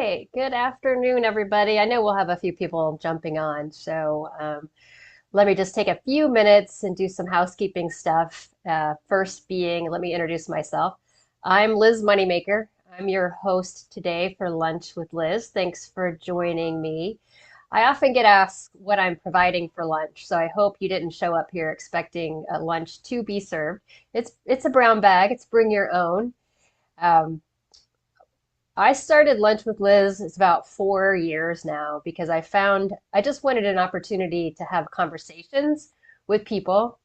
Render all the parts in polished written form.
right. Good afternoon, everybody. I know we'll have a few people jumping on, so let me just take a few minutes and do some housekeeping stuff. First being, let me introduce myself. I'm Liz Moneymaker. I'm your host today for Lunch with Liz. Thanks for joining me. I often get asked what I'm providing for lunch, so I hope you didn't show up here expecting a lunch to be served. It's a brown bag. It's bring your own. Um, I started Lunch with Liz, it's about 4 years now, because I found I just wanted an opportunity to have conversations with people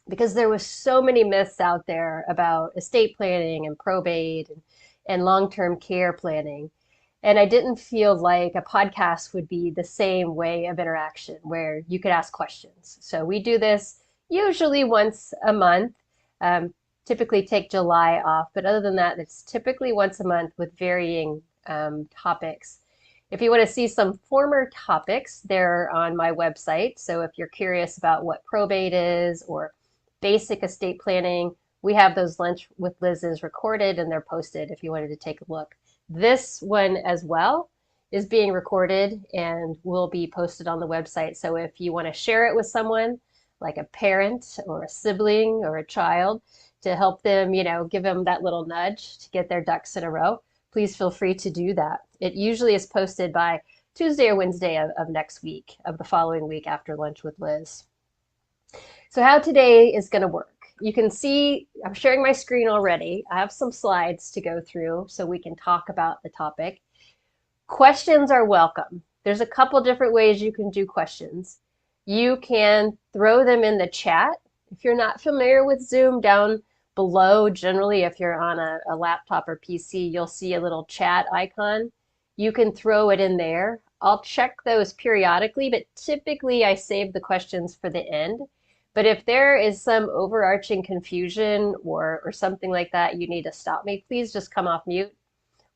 because there was so many myths out there about estate planning and probate and long-term care planning. And I didn't feel like a podcast would be the same way of interaction where you could ask questions. So we do this usually once a month. Um, Typically take July off, but other than that, it's typically once a month with varying topics. If you want to see some former topics, they're on my website. So if you're curious about what probate is or basic estate planning, we have those Lunch with Liz's recorded and they're posted if you wanted to take a look. This one as well is being recorded and will be posted on the website. So if you want to share it with someone, like a parent or a sibling or a child, to help them, give them that little nudge to get their ducks in a row, please feel free to do that. It usually is posted by Tuesday or Wednesday of next week, of the following week after Lunch with Liz. So how today is going to work. You can see I'm sharing my screen already. I have some slides to go through so we can talk about the topic. Questions are welcome. There's a couple different ways you can do questions. You can throw them in the chat. If you're not familiar with Zoom, down below, generally, if you're on a laptop or PC, you'll see a little chat icon. You can throw it in there. I'll check those periodically, but typically I save the questions for the end. But if there is some overarching confusion or something like that, you need to stop me, please just come off mute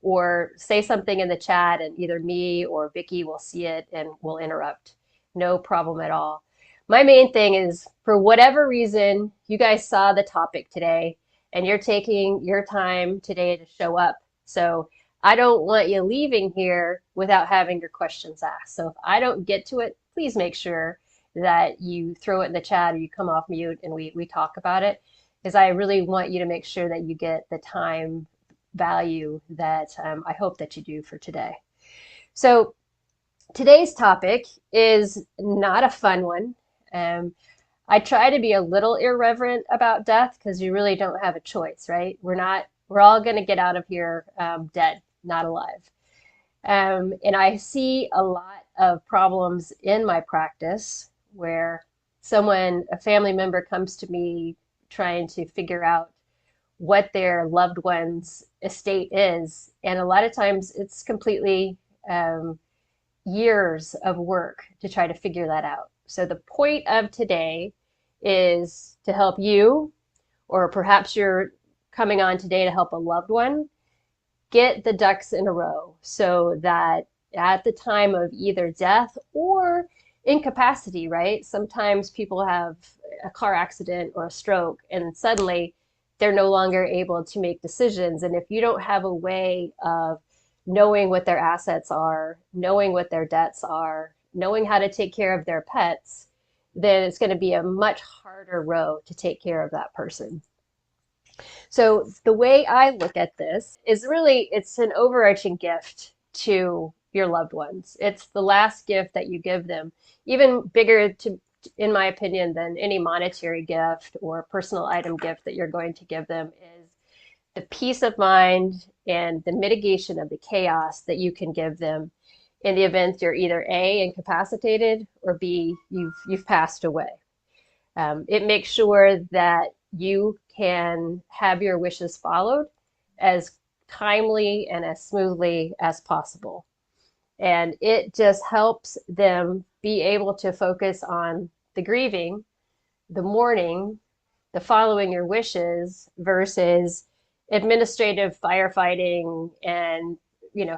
or say something in the chat and either me or Vicky will see it and will interrupt. No problem at all. My main thing is, for whatever reason, you guys saw the topic today and you're taking your time today to show up. So I don't want you leaving here without having your questions asked. So if I don't get to it, please make sure that you throw it in the chat or you come off mute and we talk about it, because I really want you to make sure that you get the time value that I hope that you do for today. So today's topic is not a fun one. Um, I try to be a little irreverent about death because you really don't have a choice, right? We're all going to get out of here dead, not alive. And I see a lot of problems in my practice where a family member comes to me trying to figure out what their loved one's estate is. And a lot of times it's completely years of work to try to figure that out. So the point of today is to help you, or perhaps you're coming on today to help a loved one, get the ducks in a row so that at the time of either death or incapacity, right? Sometimes people have a car accident or a stroke and suddenly they're no longer able to make decisions. And if you don't have a way of knowing what their assets are, knowing what their debts are, knowing how to take care of their pets, then it's going to be a much harder road to take care of that person. So the way I look at this is really it's an overarching gift to your loved ones. It's the last gift that you give them, even bigger in my opinion, than any monetary gift or personal item gift that you're going to give them is the peace of mind and the mitigation of the chaos that you can give them in the event you're either A, incapacitated, or B, you've passed away. It makes sure that you can have your wishes followed as timely and as smoothly as possible. And it just helps them be able to focus on the grieving, the mourning, the following your wishes versus administrative firefighting and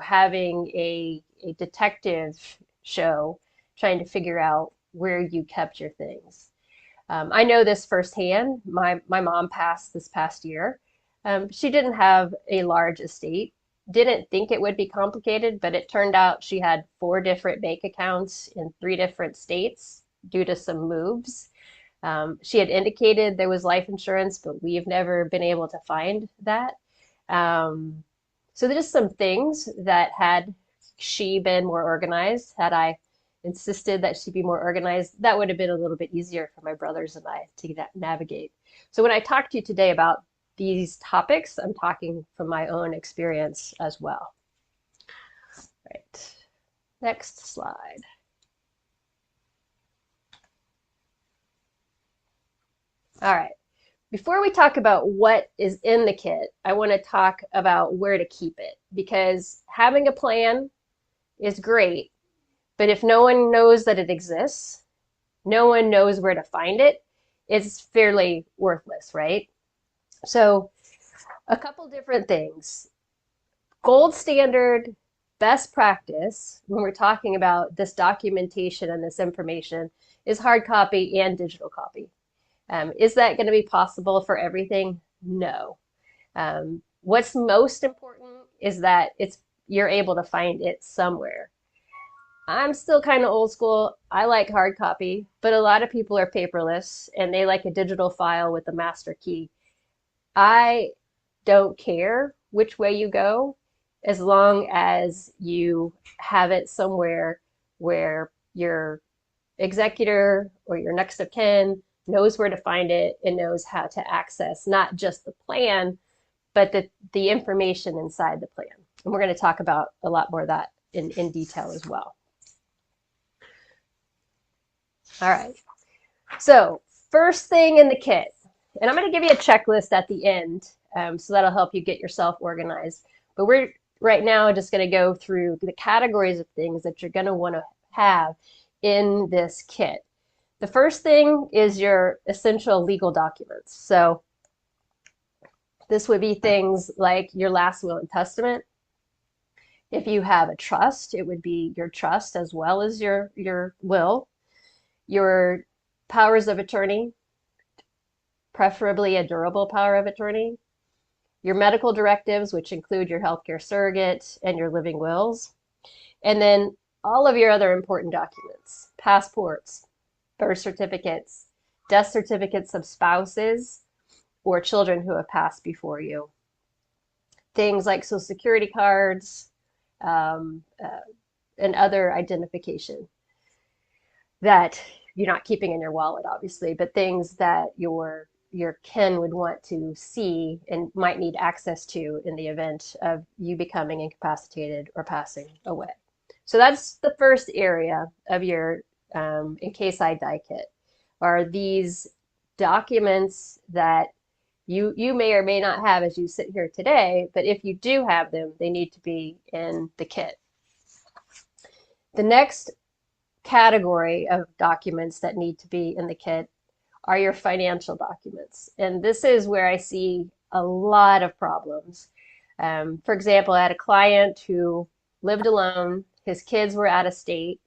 having a detective show trying to figure out where you kept your things. I know this firsthand. My mom passed this past year. She didn't have a large estate, didn't think it would be complicated, but it turned out she had 4 different bank accounts in 3 different states due to some moves. She had indicated there was life insurance, but we've never been able to find that. Um, so there's just some things that had she been more organized, had I insisted that she be more organized, that would have been a little bit easier for my brothers and I to navigate. So when I talk to you today about these topics, I'm talking from my own experience as well. Right. Next slide. All right. Before we talk about what is in the kit, I want to talk about where to keep it because having a plan is great, but if no one knows that it exists, no one knows where to find it, it's fairly worthless, right? So a couple different things. Gold standard, best practice when we're talking about this documentation and this information is hard copy and digital copy. Is that going to be possible for everything? No. What's most important is that you're able to find it somewhere. I'm still kind of old school. I like hard copy, but a lot of people are paperless and they like a digital file with a master key. I don't care which way you go as long as you have it somewhere where your executor or your next of kin knows where to find it and knows how to access not just the plan, but the information inside the plan. And we're going to talk about a lot more of that in detail as well. All right. So first thing in the kit, and I'm going to give you a checklist at the end, so that'll help you get yourself organized. But we're right now just going to go through the categories of things that you're going to want to have in this kit. The first thing is your essential legal documents. So this would be things like your last will and testament. If you have a trust, it would be your trust as well as your will, your powers of attorney, preferably a durable power of attorney, your medical directives, which include your healthcare surrogate and your living wills, and then all of your other important documents, passports, birth certificates, death certificates of spouses or children who have passed before you, things like Social Security cards, and other identification that you're not keeping in your wallet, obviously, but things that your kin would want to see and might need access to in the event of you becoming incapacitated or passing away. So that's the first area of your In Case I Die kit, are these documents that you may or may not have as you sit here today, but if you do have them, they need to be in the kit. The next category of documents that need to be in the kit are your financial documents. And this is where I see a lot of problems. For example, I had a client who lived alone. His kids were out of state.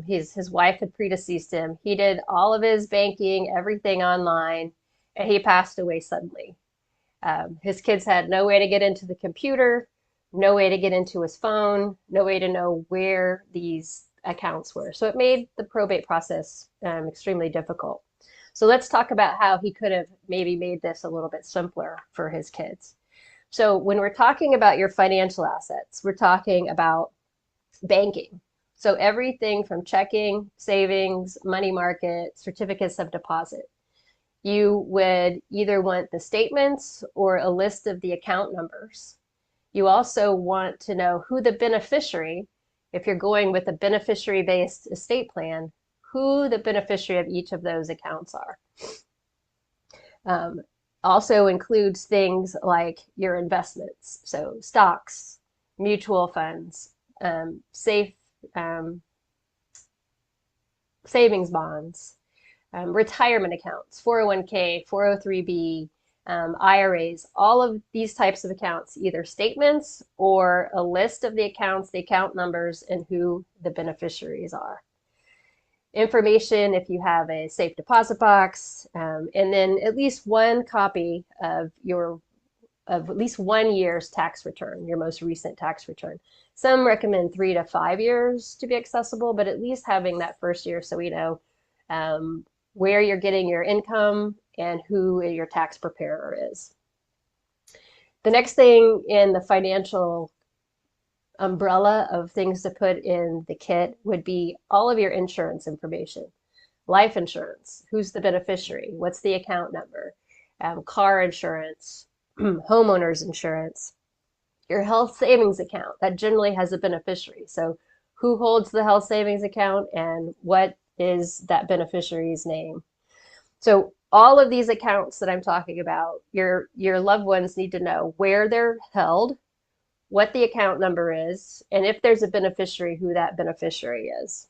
His wife had predeceased him. He did all of his banking, everything online, and he passed away suddenly. His kids had no way to get into the computer, no way to get into his phone, no way to know where these accounts were. So it made the probate process extremely difficult. So let's talk about how he could have maybe made this a little bit simpler for his kids. So when we're talking about your financial assets, we're talking about banking. So everything from checking, savings, money market, certificates of deposit. You would either want the statements or a list of the account numbers. You also want to know who the beneficiary, if you're going with a beneficiary-based estate plan, who the beneficiary of each of those accounts are. Also includes things like your investments, so stocks, mutual funds, safe savings bonds, retirement accounts, 401k, 403b, IRAs, all of these types of accounts, either statements or a list of the accounts, the account numbers, and who the beneficiaries are. Information if you have a safe deposit box, and then at least one copy of your of at least 1 year's tax return, your most recent tax return. Some recommend 3 to 5 years to be accessible, but at least having that first year so we know um, where you're getting your income and who your tax preparer is. The next thing in the financial umbrella of things to put in the kit would be all of your insurance information. Life insurance, who's the beneficiary, what's the account number, car insurance, homeowners insurance, your health savings account that generally has a beneficiary. So who holds the health savings account and what is that beneficiary's name? So all of these accounts that I'm talking about, your loved ones need to know where they're held, what the account number is, and if there's a beneficiary, who that beneficiary is.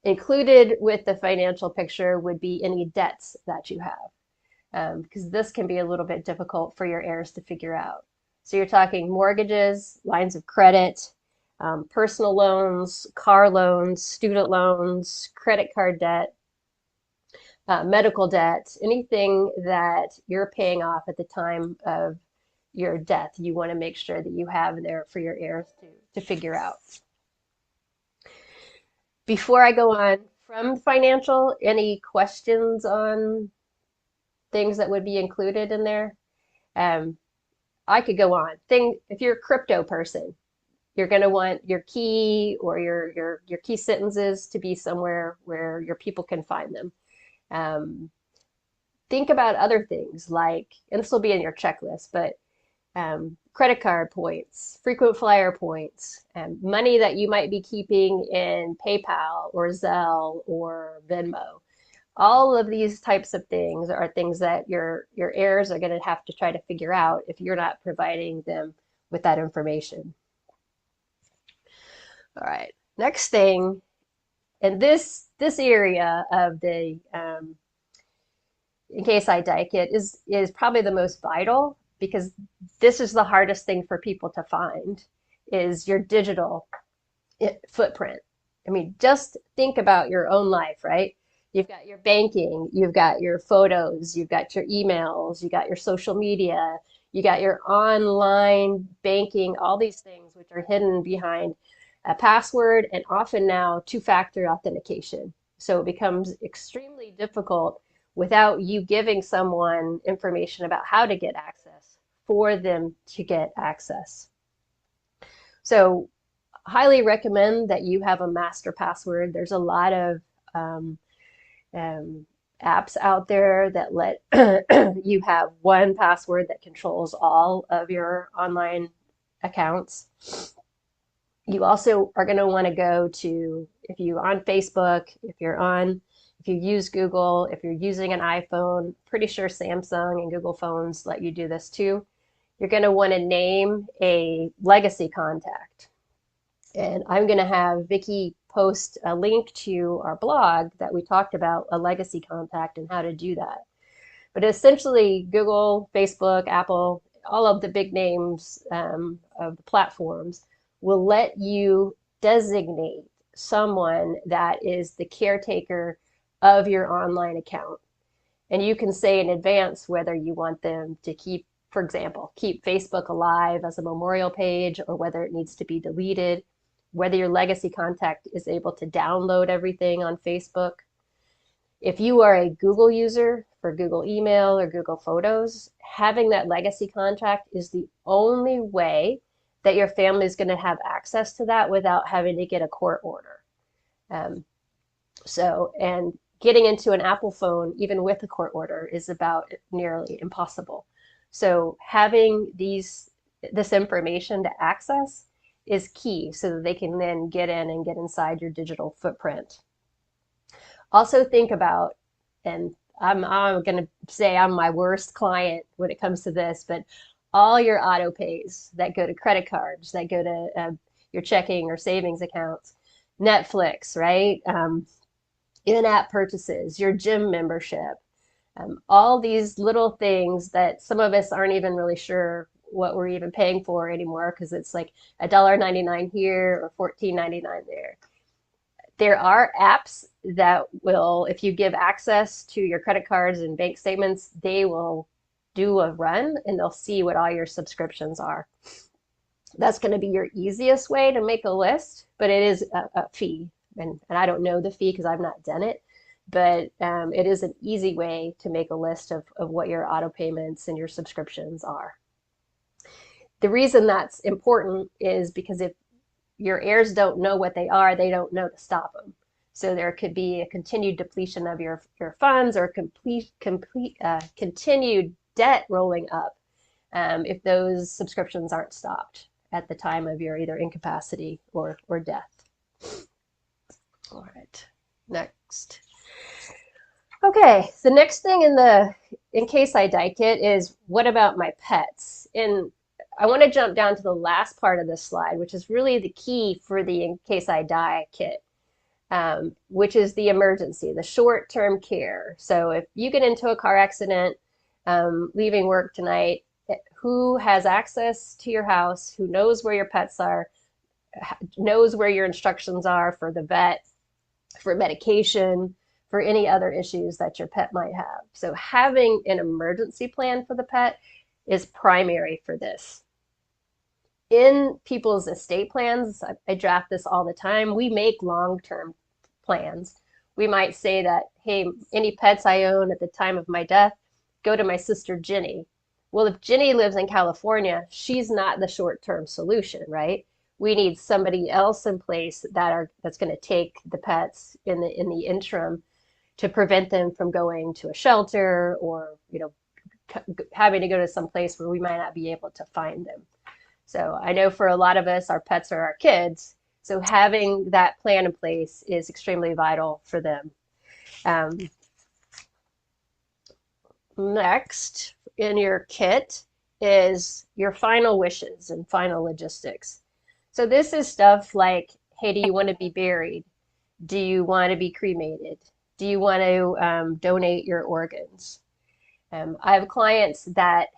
Included with the financial picture would be any debts that you have, because this can be a little bit difficult for your heirs to figure out. So you're talking mortgages, lines of credit, personal loans, car loans, student loans, credit card debt, medical debt, anything that you're paying off at the time of your death, you want to make sure that you have there for your heirs to figure out. Before I go on from financial, any questions on things that would be included in there? I could go on. If you're a crypto person, you're going to want your key or your key sentences to be somewhere where your people can find them. Think about other things like, and this will be in your checklist, but credit card points, frequent flyer points, money that you might be keeping in PayPal or Zelle or Venmo. All of these types of things are things that your heirs are going to have to try to figure out if you're not providing them with that information. All right, next thing, and this area of the in case I die kit is probably the most vital, because this is the hardest thing for people to find, is your digital footprint. I mean, just think about your own life, right? You've got your banking, you've got your photos, you've got your emails, you got your social media, you got your online banking, all these things which are hidden behind a password and often now two-factor authentication. So it becomes extremely difficult without you giving someone information about how to get access for them to get access. So highly recommend that you have a master password. There's a lot of apps out there that let you have one password that controls all of your online accounts. You also are going to want to go to, if you're on Facebook, if you use Google, if you're using an iPhone, pretty sure Samsung and Google phones let you do this too. You're going to want to name a legacy contact. And I'm going to have Vicki post a link to our blog that we talked about a legacy contact and how to do that. But essentially, Google, Facebook, Apple, all of the big names of the platforms will let you designate someone that is the caretaker of your online account. And you can say in advance whether you want them to keep, for example, keep Facebook alive as a memorial page, or whether it needs to be deleted, whether your legacy contact is able to download everything on Facebook. If you are a Google user for Google Email or Google Photos, having that legacy contact is the only way that your family is going to have access to that without having to get a court order. And getting into an Apple phone, even with a court order, is about nearly impossible. So having this information to access is key so that they can then get in and get inside your digital footprint. Also think about, and I'm going to say I'm my worst client when it comes to this, but all your auto pays that go to credit cards, that go to your checking or savings accounts, Netflix, right? In-app purchases, your gym membership, all these little things that some of us aren't even really sure what we're even paying for anymore, because it's like $1.99 here or $14.99 there. There are apps that will, if you give access to your credit cards and bank statements, they will do a run and they'll see what all your subscriptions are. That's going to be your easiest way to make a list, but it is a fee. And I don't know the fee because I've not done it, but it is an easy way to make a list of what your auto payments and your subscriptions are. The reason that's important is because if your heirs don't know what they are, they don't know to stop them. So there could be a continued depletion of your funds or continued debt rolling up if those subscriptions aren't stopped at the time of your either incapacity or death. All right, next. Okay, the next thing in case I die kit is what about my pets? And I want to jump down to the last part of this slide, which is really the key for the in case I die kit, which is the emergency, the short-term care. So if you get into a car accident, leaving work tonight, who has access to your house, who knows where your pets are, knows where your instructions are for the vet, for medication, for any other issues that your pet might have. So having an emergency plan for the pet is primary for this. In people's estate plans, I draft this all the time, we make long-term plans. We might say that, hey, any pets I own at the time of my death, go to my sister Ginny. Well, if Ginny lives in California, she's not the short-term solution, right? We need somebody else in place that's going to take the pets in the interim to prevent them from going to a shelter or, having to go to some place where we might not be able to find them. So I know for a lot of us, our pets are our kids. So having that plan in place is extremely vital for them. Next in your kit is your final wishes and final logistics. So this is stuff like, hey, do you want to be buried? Do you want to be cremated? Do you want to donate your organs? I have clients that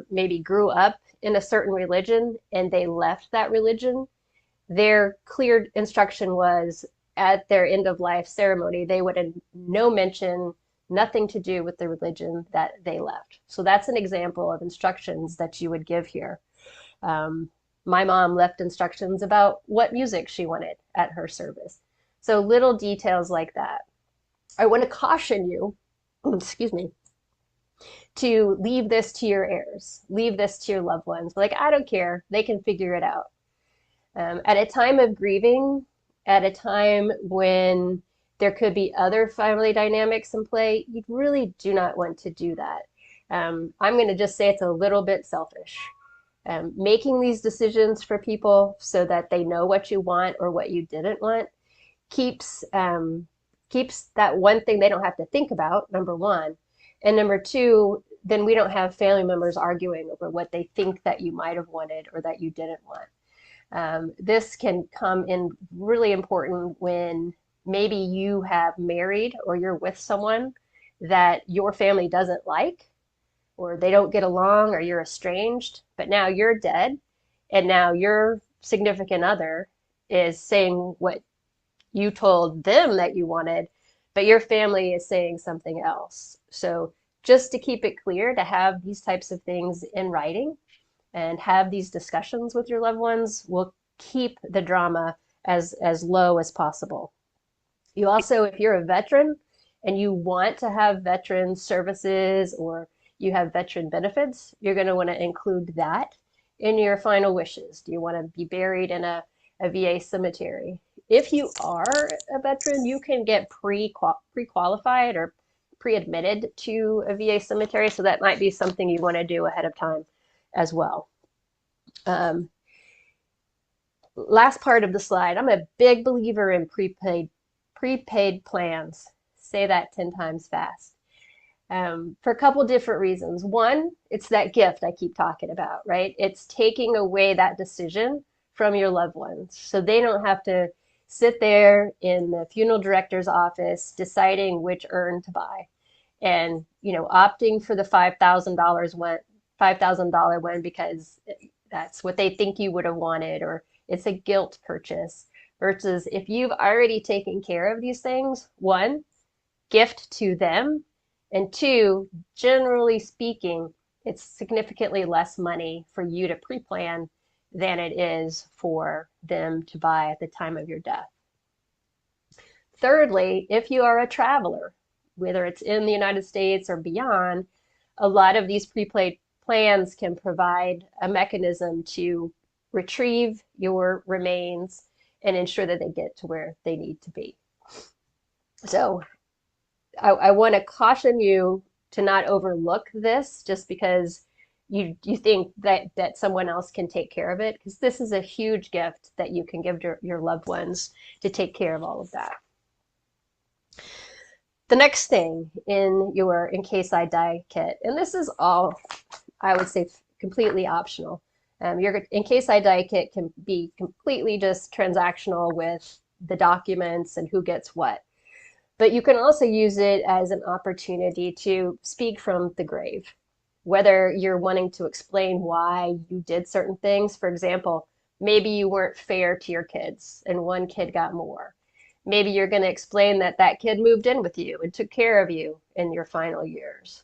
maybe grew up in a certain religion and they left that religion. Their clear instruction was at their end of life ceremony, they would have no mention, nothing to do with the religion that they left. So that's an example of instructions that you would give here. My mom left instructions about what music she wanted at her service. So little details like that. I want to caution you, excuse me, to leave this to your heirs, leave this to your loved ones. Like, I don't care, they can figure it out. At a time of grieving, at a time when there could be other family dynamics in play, you really do not want to do that. I'm going to just say it's a little bit selfish. Making these decisions for people so that they know what you want or what you didn't want keeps that one thing they don't have to think about, number one. And number two, then we don't have family members arguing over what they think that you might have wanted or that you didn't want. This can come in really important when maybe you have married or you're with someone that your family doesn't like, or they don't get along, or you're estranged, but now you're dead, and now your significant other is saying what you told them that you wanted, but your family is saying something else. So just to keep it clear, to have these types of things in writing and have these discussions with your loved ones will keep the drama as low as possible. You also, if you're a veteran and you want to have veteran services or you have veteran benefits, you're going to want to include that in your final wishes. Do you want to be buried in a VA cemetery? If you are a veteran, you can get pre-qualified or pre-admitted to a VA cemetery, so that might be something you want to do ahead of time as well. Last part of the slide, I'm a big believer in prepaid plans. Say that 10 times fast. For a couple different reasons. One, it's that gift I keep talking about, right? It's taking away that decision from your loved ones, so they don't have to sit there in the funeral director's office deciding which urn to buy and, opting for the $5,000 one because that's what they think you would have wanted, or it's a guilt purchase, versus if you've already taken care of these things, one, gift to them And two, generally speaking, it's significantly less money for you to pre-plan than it is for them to buy at the time of your death. Thirdly, if you are a traveler, whether it's in the United States or beyond, a lot of these prepaid plans can provide a mechanism to retrieve your remains and ensure that they get to where they need to be. So I want to caution you to not overlook this just because you think that someone else can take care of it, because this is a huge gift that you can give to your loved ones to take care of all of that. The next thing in your In Case I Die kit, and this is all, I would say, completely optional. Your In Case I Die kit can be completely just transactional with the documents and who gets what. But you can also use it as an opportunity to speak from the grave, whether you're wanting to explain why you did certain things. For example, maybe you weren't fair to your kids and one kid got more. Maybe you're going to explain that that kid moved in with you and took care of you in your final years.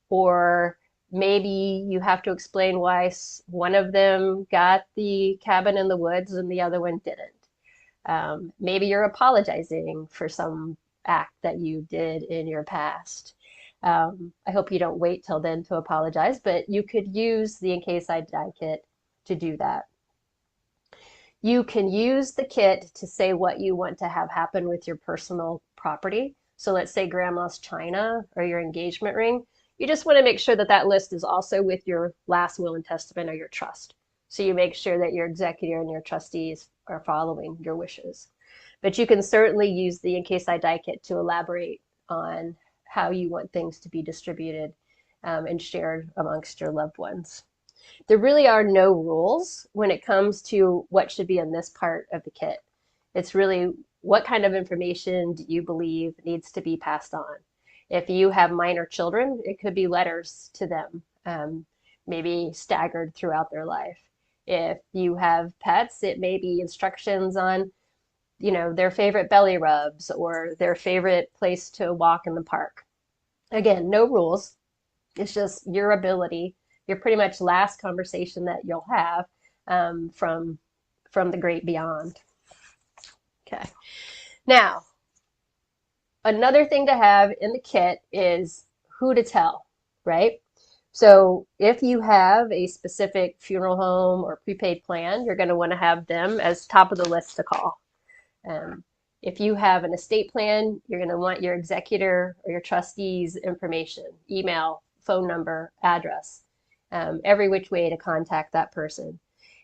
Or maybe you have to explain why one of them got the cabin in the woods and the other one didn't. Maybe you're apologizing for some act that you did in your past. I hope you don't wait till then to apologize, but you could use the In Case I Die kit to do that. You can use the kit to say what you want to have happen with your personal property. So let's say grandma's china or your engagement ring. You just want to make sure that that list is also with your last will and testament or your trust. So you make sure that your executor and your trustees are following your wishes. But you can certainly use the In Case I Die kit to elaborate on how you want things to be distributed and shared amongst your loved ones. There really are no rules when it comes to what should be in this part of the kit. It's really what kind of information do you believe needs to be passed on. If you have minor children, it could be letters to them, maybe staggered throughout their life. If you have pets, it may be instructions on, their favorite belly rubs or their favorite place to walk in the park. Again, no rules. It's just your ability, your pretty much last conversation that you'll have from the great beyond. Okay. Now, another thing to have in the kit is who to tell, right? So if you have a specific funeral home or prepaid plan, you're going to want to have them as top of the list to call. If you have an estate plan, you're going to want your executor or your trustee's information, email, phone number, address, every which way to contact that person.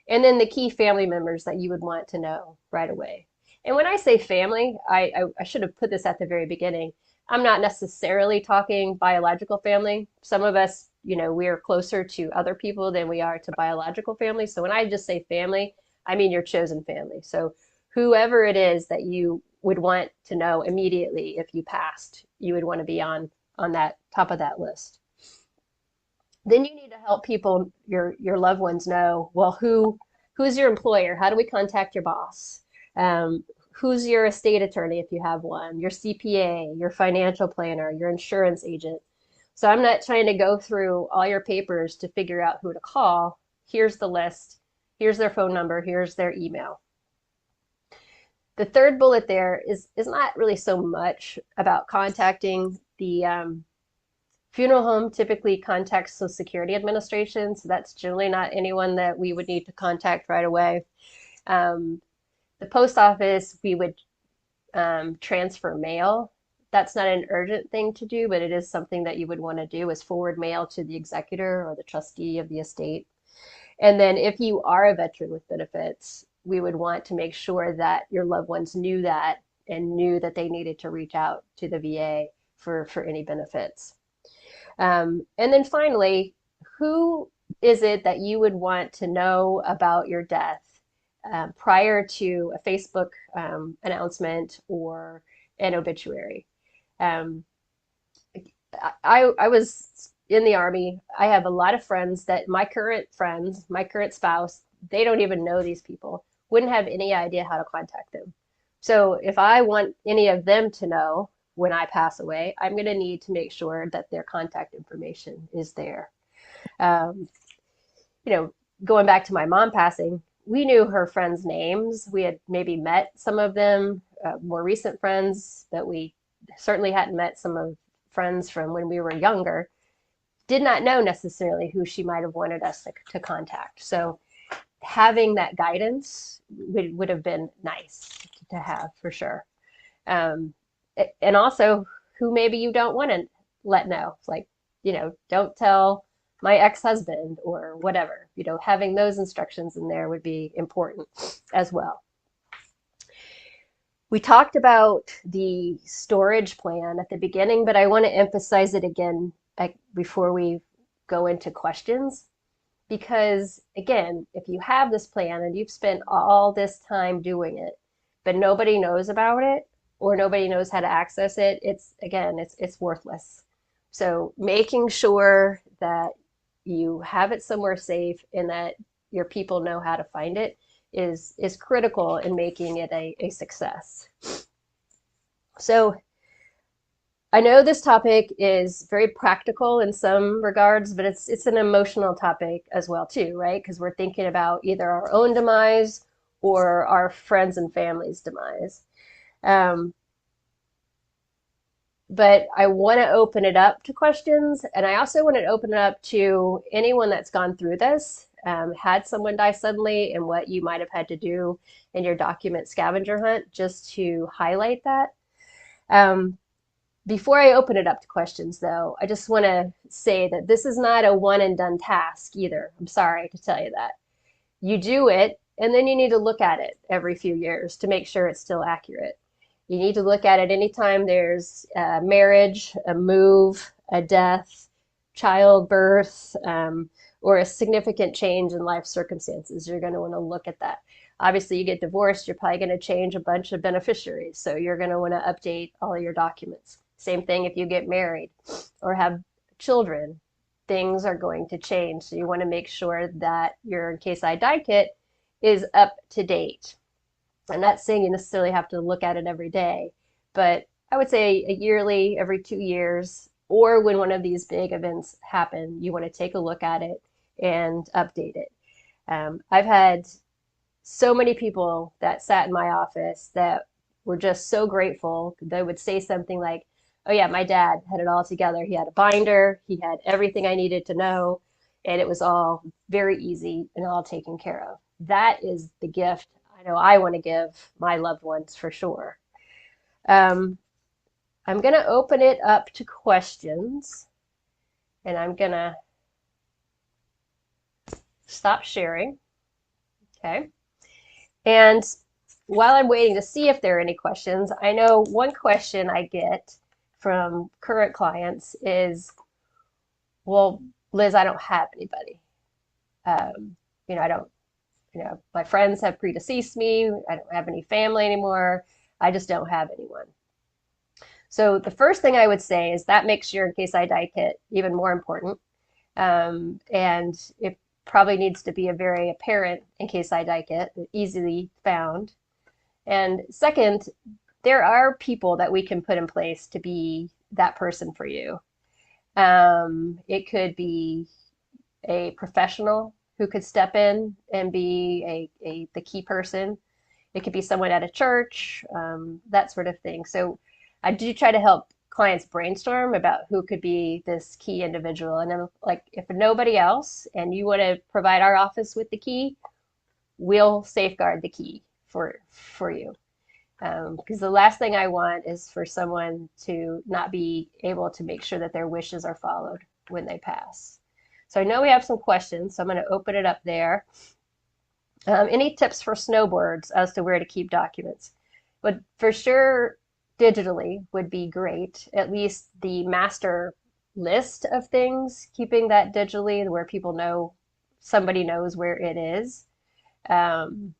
And then the key family members that you would want to know right away. And when I say family, I should have put this at the very beginning. I'm not necessarily talking biological family. Some of us, we are closer to other people than we are to biological family. So when I just say family, I mean your chosen family. So whoever it is that you would want to know immediately if you passed, you would want to be on that top of that list. Then you need to help people, your loved ones, know, well, who's your employer? How do we contact your boss? Who's your estate attorney if you have one, your CPA, your financial planner, your insurance agent. So I'm not trying to go through all your papers to figure out who to call. Here's the list. Here's their phone number. Here's their email. The third bullet there is not really so much about contacting the funeral home. Typically contacts Social Security Administration, so that's generally not anyone that we would need to contact right away. The post office, we would transfer mail. That's not an urgent thing to do, but it is something that you would want to do, is forward mail to the executor or the trustee of the estate. And then if you are a veteran with benefits, we would want to make sure that your loved ones knew that and knew that they needed to reach out to the VA for any benefits. And then finally, who is it that you would want to know about your death prior to a Facebook announcement or an obituary? I was in the Army. I have a lot of friends that my current spouse, they don't even know these people, wouldn't have any idea how to contact them. So if I want any of them to know, when I pass away, I'm going to need to make sure that their contact information is there. Um, you know, Going back to my mom passing, we knew her friends' names. We had maybe met some of them, more recent friends, but we certainly hadn't met some of friends from when we were younger. Did not know necessarily who she might have wanted us to contact. So having that guidance would have been nice to have for sure. Um, and also who maybe you don't want to let know. Like, don't tell my ex-husband or whatever. Having those instructions in there would be important as well. We talked about the storage plan at the beginning, but I want to emphasize it again before we go into questions. Because again, if you have this plan and you've spent all this time doing it, but nobody knows about it or nobody knows how to access it, it's worthless. So making sure that you have it somewhere safe and that your people know how to find it is critical in making it a success. So I know this topic is very practical in some regards, but it's an emotional topic as well too, right? Because we're thinking about either our own demise or our friends and family's demise. Um, but I want to open it up to questions, and I also want to open it up to anyone that's gone through this, had someone die suddenly, and what you might have had to do in your document scavenger hunt, just to highlight that. Before I open it up to questions, though, I just want to say that this is not a one and done task either. I'm sorry to tell you that. You do it, and then you need to look at it every few years to make sure it's still accurate. You need to look at it anytime there's a marriage, a move, a death, childbirth, or a significant change in life circumstances. You're going to want to look at that. Obviously, you get divorced, you're probably going to change a bunch of beneficiaries. So you're going to want to update all of your documents. Same thing if you get married or have children, things are going to change. So you want to make sure that your In Case I Die kit is up to date. I'm not saying you necessarily have to look at it every day, but I would say a yearly, every 2 years, or when one of these big events happen, you want to take a look at it and update it. I've had so many people that sat in my office that were just so grateful. They would say something like, "Oh yeah, my dad had it all together. He had a binder, he had everything I needed to know, and it was all very easy and all taken care of." That is the gift I know I want to give my loved ones for sure. Um, I'm going to open it up to questions, and I'm going to stop sharing. Okay. And while I'm waiting to see if there are any questions, I know one question I get from current clients is, well, Liz, I don't have anybody. Um, I don't, my friends have predeceased me. I don't have any family anymore. I just don't have anyone. So the first thing I would say is that makes your In Case I Die kit even more important. And it probably needs to be a very apparent In Case I Die kit, easily found. And second, there are people that we can put in place to be that person for you. It could be a professional who could step in and be the key person. It could be someone at a church, that sort of thing. So I do try to help clients brainstorm about who could be this key individual. And then, like, if nobody else and you want to provide our office with the key, we'll safeguard the key for you. Because the last thing I want is for someone to not be able to make sure that their wishes are followed when they pass. So I know we have some questions, so I'm going to open it up there. Any tips for snowbirds as to where to keep documents? But for sure, digitally would be great. At least the master list of things, keeping that digitally where people know, somebody knows where it is. And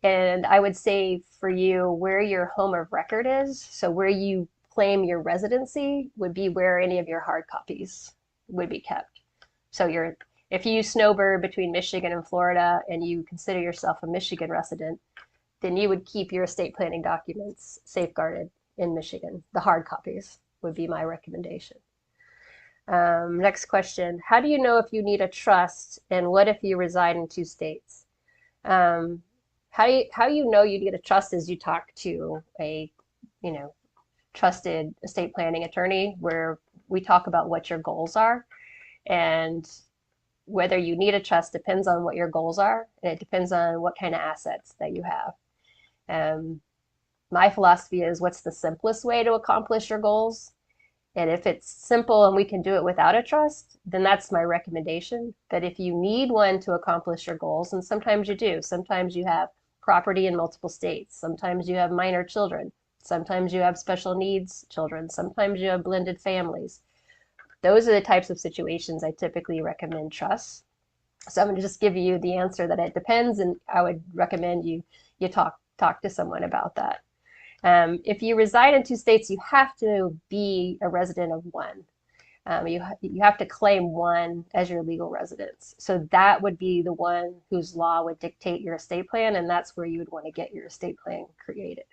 I would say for you, where your home of record is, so where you claim your residency, would be where any of your hard copies would be kept. So if you snowbird between Michigan and Florida and you consider yourself a Michigan resident, then you would keep your estate planning documents safeguarded in Michigan. The hard copies would be my recommendation. Next question. How do you know if you need a trust, and what if you reside in two states? Um, how you know you need a trust is you talk to a, you know, trusted estate planning attorney where we talk about what your goals are, and whether you need a trust depends on what your goals are, and it depends on what kind of assets that you have. Um, my philosophy is what's the simplest way to accomplish your goals? And if it's simple and we can do it without a trust, then that's my recommendation. But if you need one to accomplish your goals, and sometimes you do, sometimes you have property in multiple states, sometimes you have minor children, sometimes you have special needs children, sometimes you have blended families. Those are the types of situations I typically recommend trusts. So I'm going to just give you the answer that it depends, and I would recommend you talk to someone about that. If you reside in two states, you have to be a resident of one. You have to claim one as your legal residence. So that would be the one whose law would dictate your estate plan, and that's where you would want to get your estate plan created.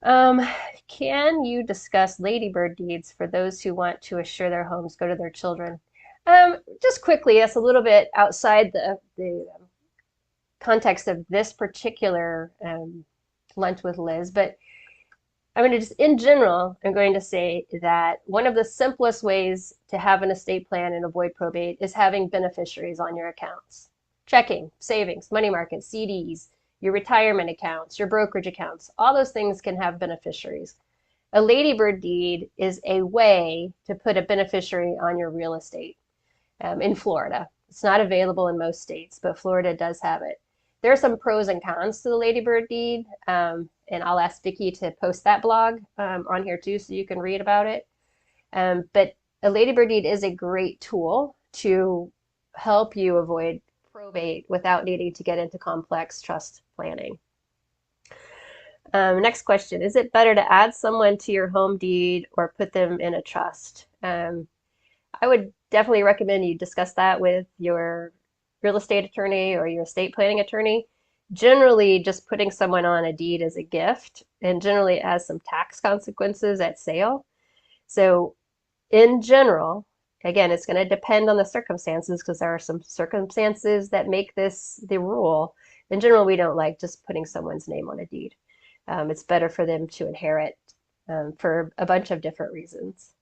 Um, can you discuss ladybird deeds for those who want to assure their homes go to their children? Just quickly, that's a little bit outside the context of this particular lunch with Liz, but I'm going to just, in general, I'm going to say that one of the simplest ways to have an estate plan and avoid probate is having beneficiaries on your accounts. Checking, savings, money markets, CDs, your retirement accounts, your brokerage accounts, all those things can have beneficiaries. A ladybird deed is a way to put a beneficiary on your real estate in Florida. It's not available in most states, but Florida does have it. There are some pros and cons to the ladybird deed, and I'll ask Vicki to post that blog on here too so you can read about it. But a ladybird deed is a great tool to help you avoid probate without needing to get into complex trust planning. Next question, is it better to add someone to your home deed or put them in a trust? I would definitely recommend you discuss that with your real estate attorney or your estate planning attorney. Generally, just putting someone on a deed is a gift, and generally it has some tax consequences at sale. So in general, again, it's going to depend on the circumstances because there are some circumstances that make this the rule. In general, we don't like just putting someone's name on a deed. It's better for them to inherit for a bunch of different reasons.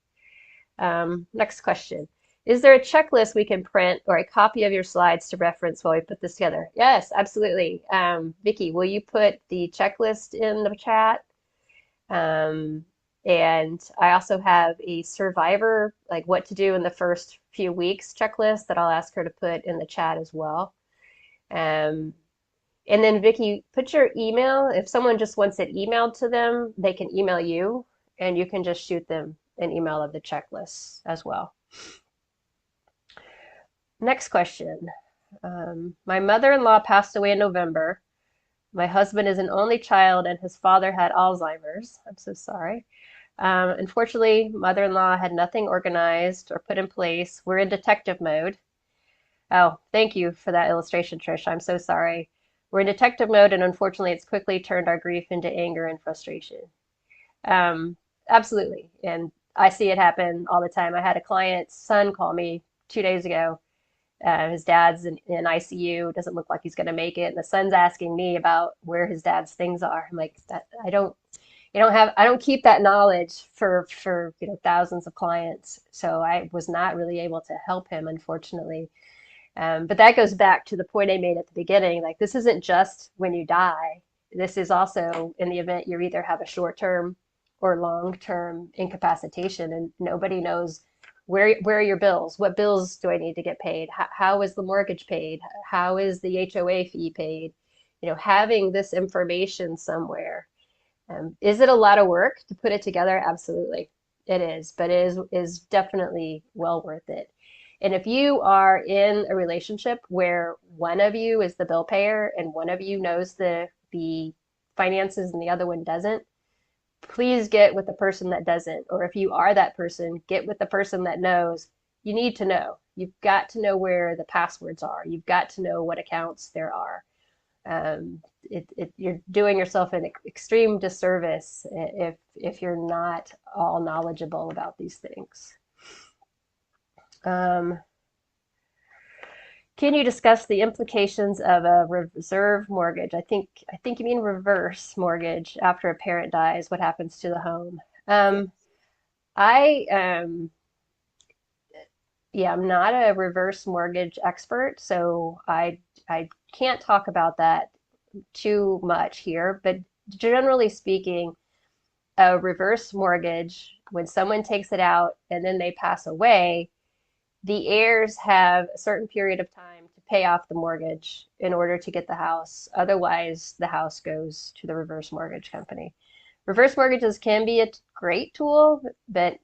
Next question. Is there a checklist we can print or a copy of your slides to reference while we put this together? Yes, absolutely. Vicki, will you put the checklist in the chat? And I also have a survivor, like what to do in the first few weeks checklist that I'll ask her to put in the chat as well. And then Vicki, put your email. If someone just wants it emailed to them, they can email you, and you can just shoot them an email of the checklist as well. Next question. My mother-in-law passed away in November. My husband is an only child, and his father had Alzheimer's. I'm so sorry. Unfortunately, mother-in-law had nothing organized or put in place. We're in detective mode. Oh, thank you for that illustration, Trish. I'm so sorry. We're in detective mode, and unfortunately, it's quickly turned our grief into anger and frustration. Absolutely. And I see it happen all the time. I had a client's son call me 2 days ago. His dad's in ICU, doesn't look like he's going to make it. And the son's asking me about where his dad's things are. I'm like, I don't keep that knowledge for thousands of clients. So I was not really able to help him, unfortunately. But that goes back to the point I made at the beginning. Like, this isn't just when you die. This is also in the event you either have a short-term or long-term incapacitation, and nobody knows where are your bills? What bills do I need to get paid? How is the mortgage paid? How is the HOA fee paid? Having this information somewhere. Is it a lot of work to put it together? Absolutely, it is, but it is definitely well worth it. And if you are in a relationship where one of you is the bill payer and one of you knows the finances and the other one doesn't, please get with the person that doesn't. Or if you are that person, get with the person that knows. You need to know. You've got to know where the passwords are. You've got to know what accounts there are. You're doing yourself an extreme disservice if you're not all knowledgeable about these things. Um, can you discuss the implications of a reserve mortgage? I think you mean reverse mortgage after a parent dies. What happens to the home? Yeah. I Yeah, I'm not a reverse mortgage expert, so I can't talk about that too much here. But generally speaking, a reverse mortgage, when someone takes it out and then they pass away, the heirs have a certain period of time to pay off the mortgage in order to get the house. Otherwise, the house goes to the reverse mortgage company. Reverse mortgages can be a great tool, but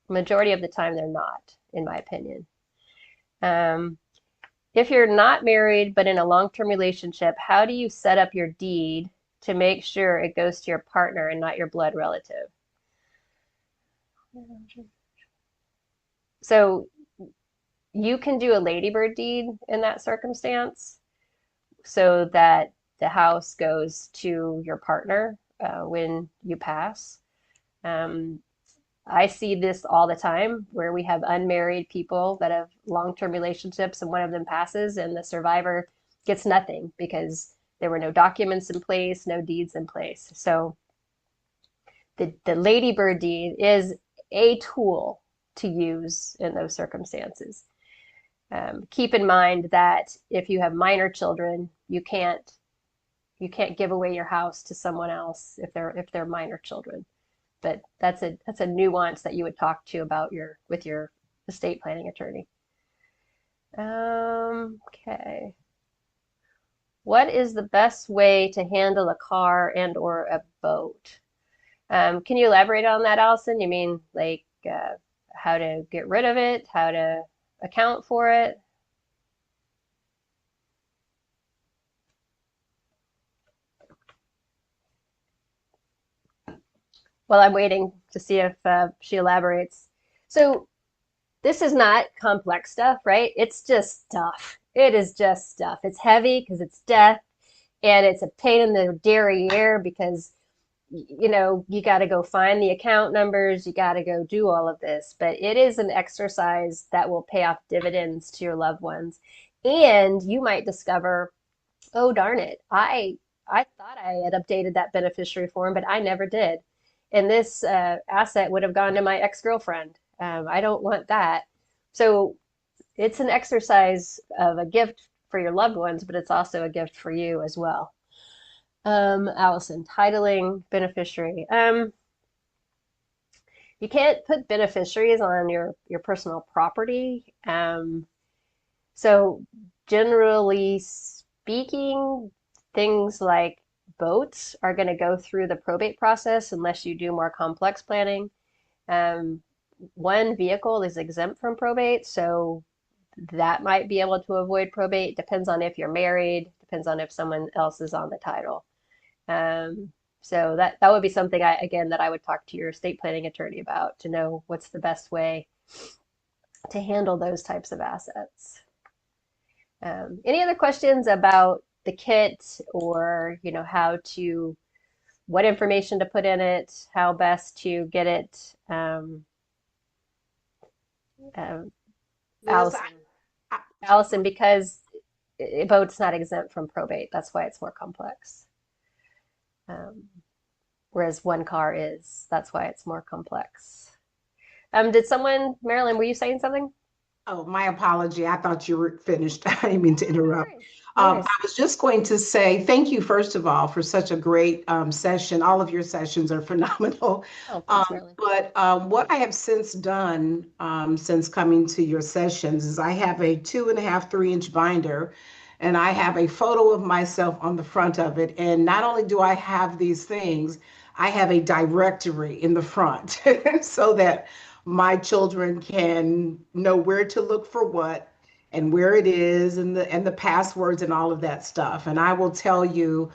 majority of the time they're not, in my opinion. Um, if you're not married but in a long-term relationship, how do you set up your deed to make sure it goes to your partner and not your blood relative? So you can do a ladybird deed in that circumstance so that the house goes to your partner when you pass. Um, I see this all the time where we have unmarried people that have long-term relationships and one of them passes and the survivor gets nothing because there were no documents in place, no deeds in place. So the ladybird deed is a tool to use in those circumstances. Keep in mind that if you have minor children, you can't give away your house to someone else if they're minor children. But that's a nuance that you would talk to about your with your estate planning attorney. Okay. What is the best way to handle a car and or a boat? Can you elaborate on that, Allison? You mean like how to get rid of it, how to account for it? Well, I'm waiting to see if she elaborates. So this is not complex stuff, right? It's just stuff. It is just stuff. It's heavy because it's death, and it's a pain in the derriere because you got to go find the account numbers, you got to go do all of this. But it is an exercise that will pay off dividends to your loved ones, and you might discover, oh darn it, I thought I had updated that beneficiary form, but I never did. And this asset would have gone to my ex-girlfriend. I don't want that. So it's an exercise of a gift for your loved ones, but it's also a gift for you as well. Allison, titling beneficiary. You can't put beneficiaries on your personal property. So generally speaking, things like boats are going to go through the probate process unless you do more complex planning. Um, one vehicle is exempt from probate, so that might be able to avoid probate. Depends on if you're married, depends on if someone else is on the title. Um, so that would be something that I would talk to your estate planning attorney about to know what's the best way to handle those types of assets. Any other questions about the kit or what information to put in it, how best to get it? Um, Liz, Allison, I, Allison, because boat's not exempt from probate, that's why it's more complex. Um, Whereas one car is, that's why it's more complex. Marilyn, were you saying something? oh, my apology. I thought you were finished. I didn't mean to No interrupt. worries. No I worries. was just going to say thank you, first of all, for such a great session. All of your sessions are phenomenal. Oh, thanks, Marilyn. But what I have since done since coming to your sessions is I have a 2.5, 3 inch binder, and I have a photo of myself on the front of it. And not only do I have these things, I have a directory in the front so that my children can know where to look for what and where it is and the passwords and all of that stuff. And I will tell you,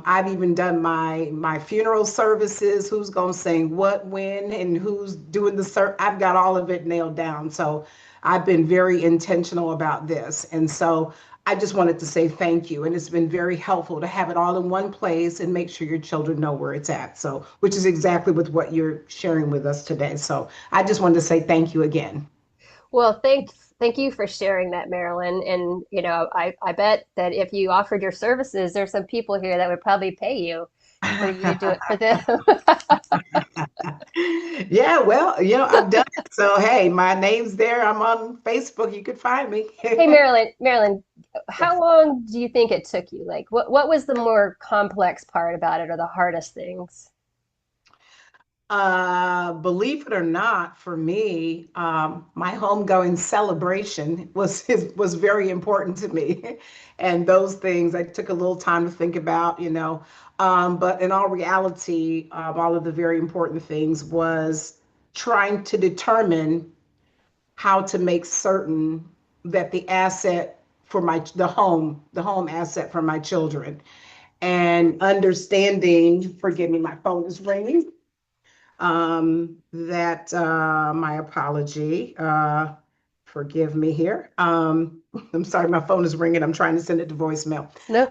I've even done my funeral services, who's gonna sing what, when, and who's doing I've got all of it nailed down. So I've been very intentional about this. And so I just wanted to say thank you. And it's been very helpful to have it all in one place and make sure your children know where it's at. So, which is exactly with what you're sharing with us today. So I just wanted to say thank you again. Well, thank you for sharing that, Marilyn. And I bet that if you offered your services, there's some people here that would probably pay you for you to do it for them. Yeah, well, I've done it. So, hey, my name's there. I'm on Facebook. You could find me. Hey, Marilyn, how long do you think it took you? Like, what was the more complex part about it, or the hardest things? Believe it or not, for me, my homegoing celebration was very important to me, and those things I took a little time to think about. But in all reality, all of the very important things was trying to determine how to make certain that the asset for the home asset for my children, and understanding. Forgive me, my phone is ringing. That My apology. Forgive me here. I'm sorry, my phone is ringing. I'm trying to send it to voicemail. No.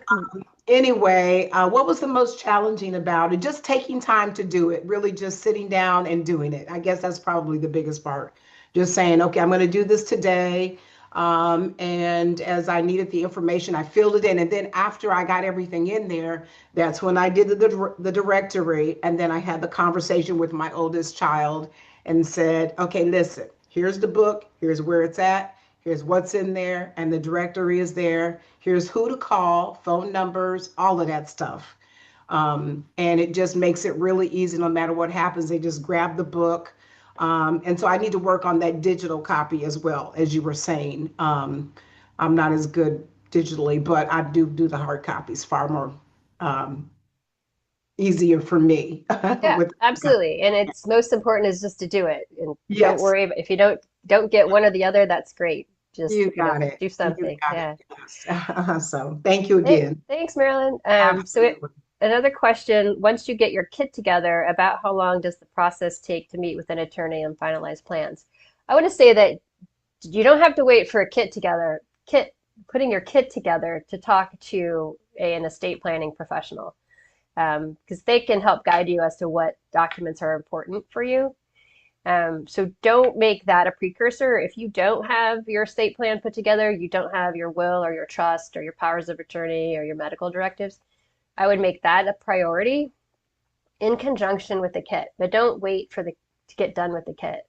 Anyway, what was the most challenging about it? Just taking time to do it, really just sitting down and doing it. I guess that's probably the biggest part. Just saying, okay, I'm going to do this today. And as I needed the information, I filled it in. And then after I got everything in there, that's when I did the directory. And then I had the conversation with my oldest child and said, okay, listen, here's the book, here's where it's at. Here's what's in there, and the directory is there. Here's who to call, phone numbers, all of that stuff. And it just makes it really easy no matter what happens. They just grab the book. And so I need to work on that digital copy as well, as you were saying. I'm not as good digitally, but I do the hard copies far more um, easier for me Yeah, with. absolutely. And it's most important is just to do it. And don't Yes, worry if you don't get one or the other, that's great. Just, you got it. do You something. got it. Yeah. Yes. So thank you again. Thanks, Marilyn. Absolutely. Another question, once you get your kit together, about how long does the process take to meet with an attorney and finalize plans? I want to say that you don't have to wait for a putting your kit together to talk to an estate planning professional, because they can help guide you as to what documents are important for you. So don't make that a precursor. If you don't have your estate plan put together, you don't have your will or your trust or your powers of attorney or your medical directives, I would make that a priority in conjunction with the kit. But don't wait for the to get done with the kit.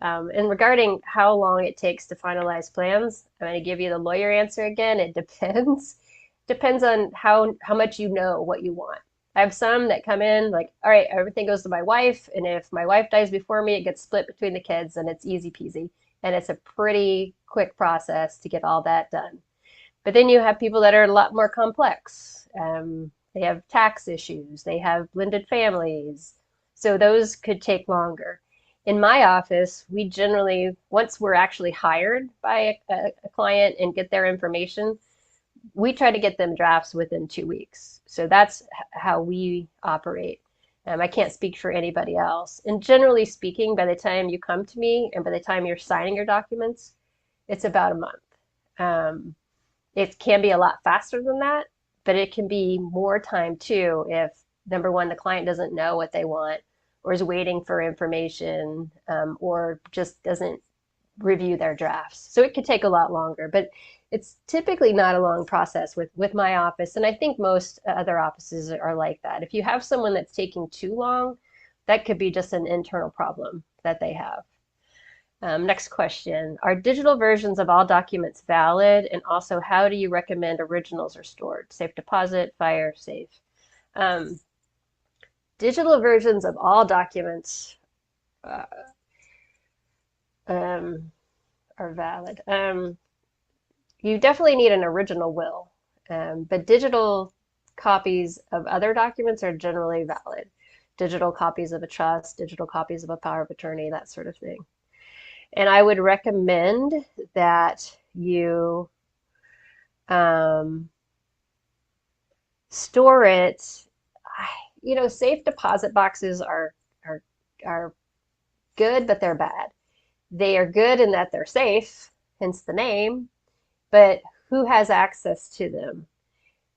And regarding how long it takes to finalize plans, I'm going to give you the lawyer answer again. It depends. Depends on how much you know what you want. I have some that come in like, all right, everything goes to my wife, and if my wife dies before me, it gets split between the kids, and it's easy peasy. And it's a pretty quick process to get all that done. But then you have people that are a lot more complex. They have tax issues, they have blended families, so those could take longer. In my office, we generally, once we're actually hired by a client and get their information, we try to get them drafts within 2 weeks. So that's how we operate. I can't speak for anybody else. And generally speaking, by the time you come to me and by the time you're signing your documents, it's about a month. Um, it can be a lot faster than that, but it can be more time too if, number one, the client doesn't know what they want or is waiting for information, or just doesn't review their drafts. So it could take a lot longer, but it's typically not a long process with my office. And I think most other offices are like that. If you have someone that's taking too long, that could be just an internal problem that they have. Next question. Are digital versions of all documents valid? And also, how do you recommend originals are stored? Safe deposit, fire safe. Um, Digital versions of all documents uh, um, are valid. You definitely need an original will, but digital copies of other documents are generally valid. Digital copies of a trust, digital copies of a power of attorney, that sort of thing. And I would recommend that you um, store it. Safe deposit boxes are are good, but they're bad. They are good in that they're safe, hence the name. But who has access to them.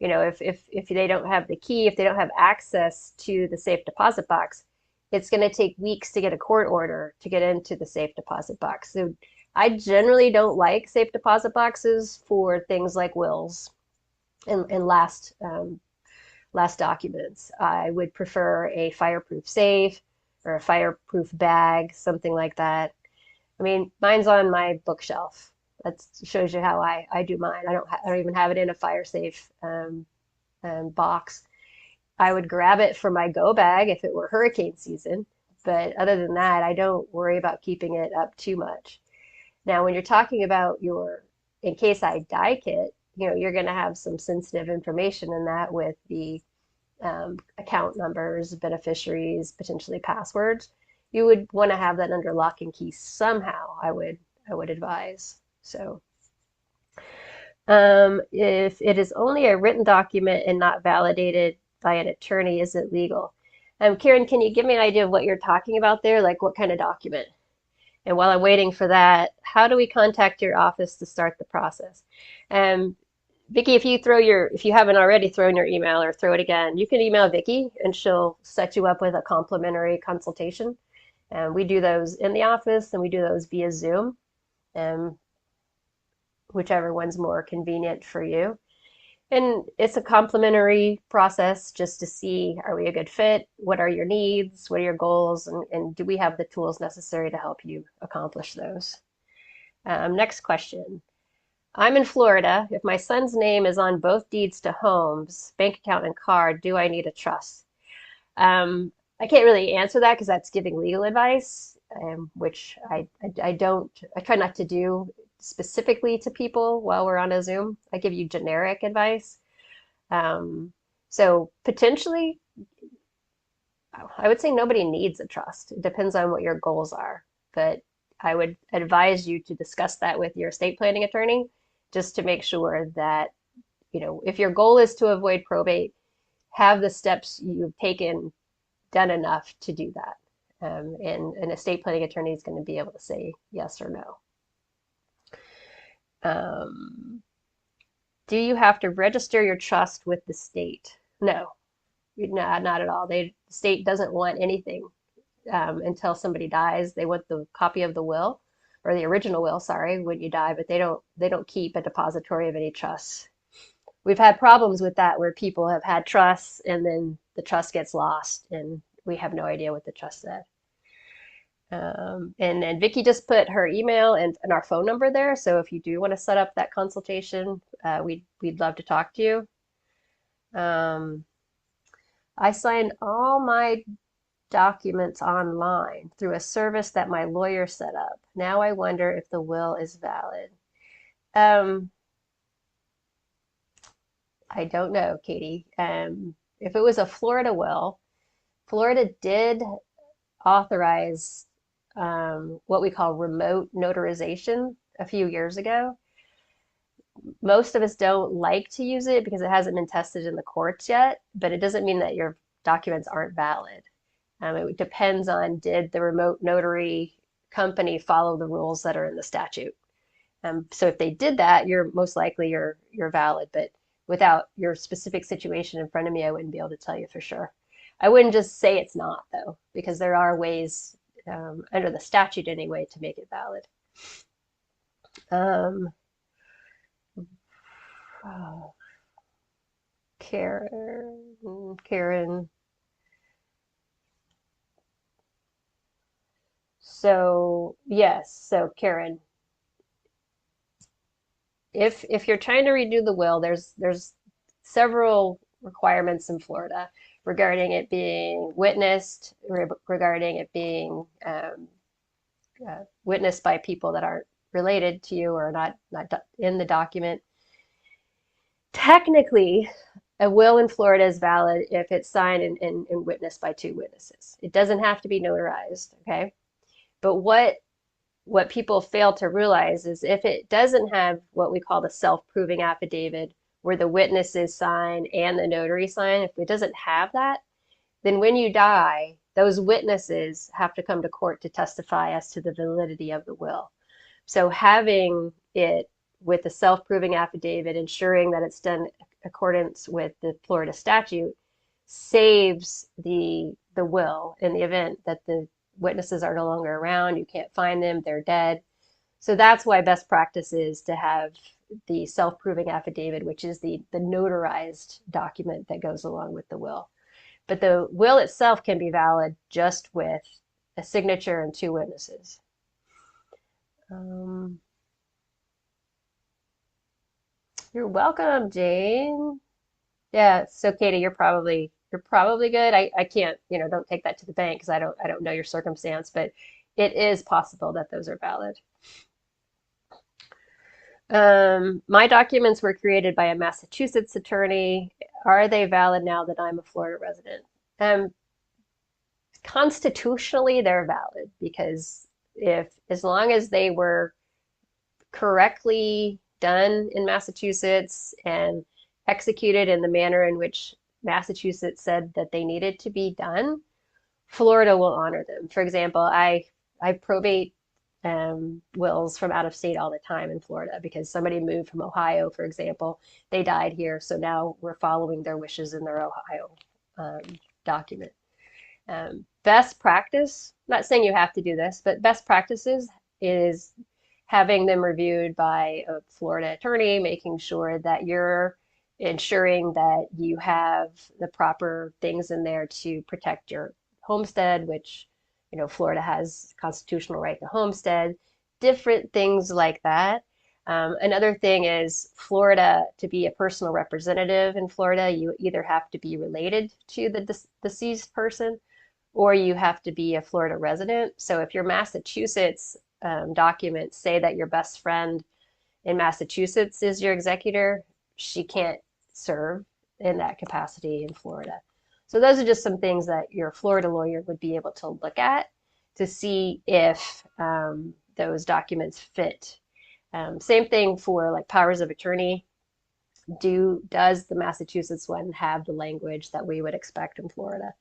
If they don't have the key, if they don't have access to the safe deposit box, it's going to take weeks to get a court order to get into the safe deposit box. So I generally don't like safe deposit boxes for things like wills and last documents. I would prefer a fireproof safe or a fireproof bag, something like that. I mean, mine's on my bookshelf. That shows you how I do mine. I don't even have it in a fire safe box. I would grab it for my go bag if it were hurricane season, but other than that, I don't worry about keeping it up too much. Now, when you're talking about your in case I die kit, you're going to have some sensitive information in that with the account numbers, beneficiaries, potentially passwords. You would want to have that under lock and key somehow, I would advise. So, if it is only a written document and not validated by an attorney, is it legal? Karen, can you give me an idea of what you're talking about there? Like what kind of document? And while I'm waiting for that, how do we contact your office to start the process? Um, Vicky, if you haven't already thrown your email or throw it again, you can email Vicky and she'll set you up with a complimentary consultation. And we do those in the office and we do those via Zoom, um, whichever one's more convenient for you. And it's a complimentary process just to see, are we a good fit? What are your needs? What are your goals? And do we have the tools necessary to help you accomplish those? Next question. I'm in Florida. If my son's name is on both deeds to homes, bank account, and car, do I need a trust? I can't really answer that because that's giving legal advice, which I don't, I try not to do specifically to people while we're on a Zoom. I give you generic advice. Um, so potentially, I would say nobody needs a trust. It depends on what your goals are, but I would advise you to discuss that with your estate planning attorney just to make sure that, if your goal is to avoid probate, have the steps you've taken done enough to do that. And an estate planning attorney is going to be able to say yes or no. Um, do you have to register your trust with the state? No, not at all. The state doesn't want anything until somebody dies. They want the copy of the will or the original will, sorry, when you die, but they don't keep a depository of any trusts. We've had problems with that where people have had trusts and then the trust gets lost and we have no idea what the trust said. And Vicky just put her email and our phone number there. So if you do want to set up that consultation, we'd love to talk to you. Um, I signed all my documents online through a service that my lawyer set up. Now I wonder if the will is valid. Um, I don't know, Katie. If it was a Florida will, Florida did authorize what we call remote notarization a few years ago. Most of us don't like to use it because it hasn't been tested in the courts yet, but it doesn't mean that your documents aren't valid. It depends on did the remote notary company follow the rules that are in the statute. So if they did that, you're valid. But without your specific situation in front of me, I wouldn't be able to tell you for sure. I wouldn't just say it's not though, because there are ways under the statute anyway to make it valid. Um, oh, Karen. So yes, so Karen, if you're trying to redo the will, there's several requirements in Florida regarding it being witnessed, regarding it being witnessed by people that aren't related to you or not in the document. Technically, a will in Florida is valid if it's signed and witnessed by two witnesses. It doesn't have to be notarized, okay? But what people fail to realize is if it doesn't have what we call the self-proving affidavit, where the witnesses sign and the notary sign, if it doesn't have that, then when you die, those witnesses have to come to court to testify as to the validity of the will. So having it with the self-proving affidavit, ensuring that it's done in accordance with the Florida statute, saves the will in the event that the witnesses are no longer around, you can't find them, they're dead. So that's why best practice is to have the self-proving affidavit, which is the notarized document that goes along with the will. But the will itself can be valid just with a signature and two witnesses. Um, you're welcome, Jane. Yeah, so Katie, you're probably good. I can't, don't take that to the bank because I don't know your circumstance, but it is possible that those are valid. My documents were created by a Massachusetts attorney. Are they valid now that I'm a Florida resident? Um, Constitutionally, they're valid because if as long as they were correctly done in Massachusetts and executed in the manner in which Massachusetts said that they needed to be done, Florida will honor them. For example, I probate wills from out of state all the time in Florida because somebody moved from Ohio, for example. They died here, so now we're following their wishes in their Ohio um, document. Best practice, I'm not saying you have to do this, but best practices is having them reviewed by a Florida attorney, making sure that you're ensuring that you have the proper things in there to protect your homestead, which, Florida has constitutional right to homestead, different things like that. Another thing is Florida, to be a personal representative in Florida, you either have to be related to the deceased person or you have to be a Florida resident. So if your Massachusetts documents say that your best friend in Massachusetts is your executor, she can't serve in that capacity in Florida. So those are just some things that your Florida lawyer would be able to look at to see if those documents fit. Same thing for like powers of attorney. Does the Massachusetts one have the language that we would expect in Florida?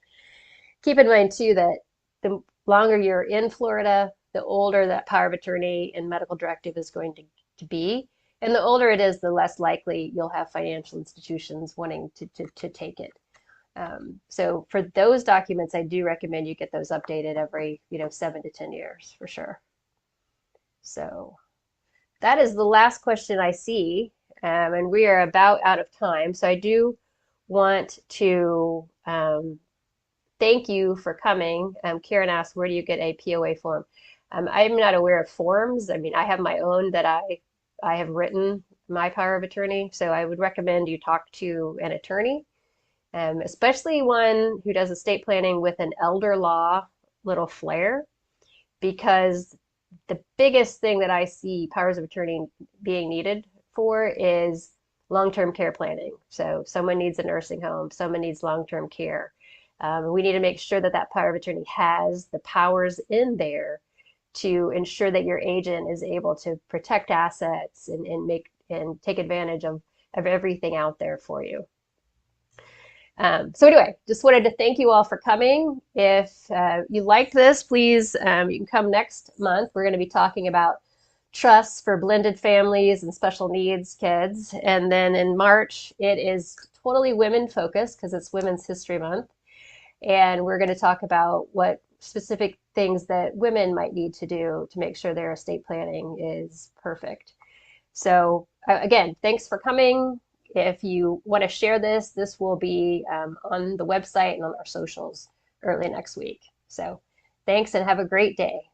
Keep in mind too that the longer you're in Florida, the older that power of attorney and medical directive is going to be. And the older it is, the less likely you'll have financial institutions wanting to take it. So for those documents, I do recommend you get those updated every, 7 to 10 years for sure. So that is the last question I see, and we are about out of time. So I do want to thank you for coming. Karen asked, where do you get a POA form? I'm not aware of forms. I mean, I have my own that I have written my power of attorney. So I would recommend you talk to an attorney, especially one who does estate planning with an elder law little flair, because the biggest thing that I see powers of attorney being needed for is long-term care planning. So someone needs a nursing home, someone needs long-term care. We need to make sure that that power of attorney has the powers in there to ensure that your agent is able to protect assets and take advantage of everything out there for you. So anyway, just wanted to thank you all for coming. If you liked this, please, you can come next month. We're going to be talking about trusts for blended families and special needs kids. And then in March, it is totally women focused because it's Women's History Month. And we're going to talk about what specific things that women might need to do to make sure their estate planning is perfect. So again, thanks for coming. If you want to share this will be on the website and on our socials early next week. So thanks and have a great day.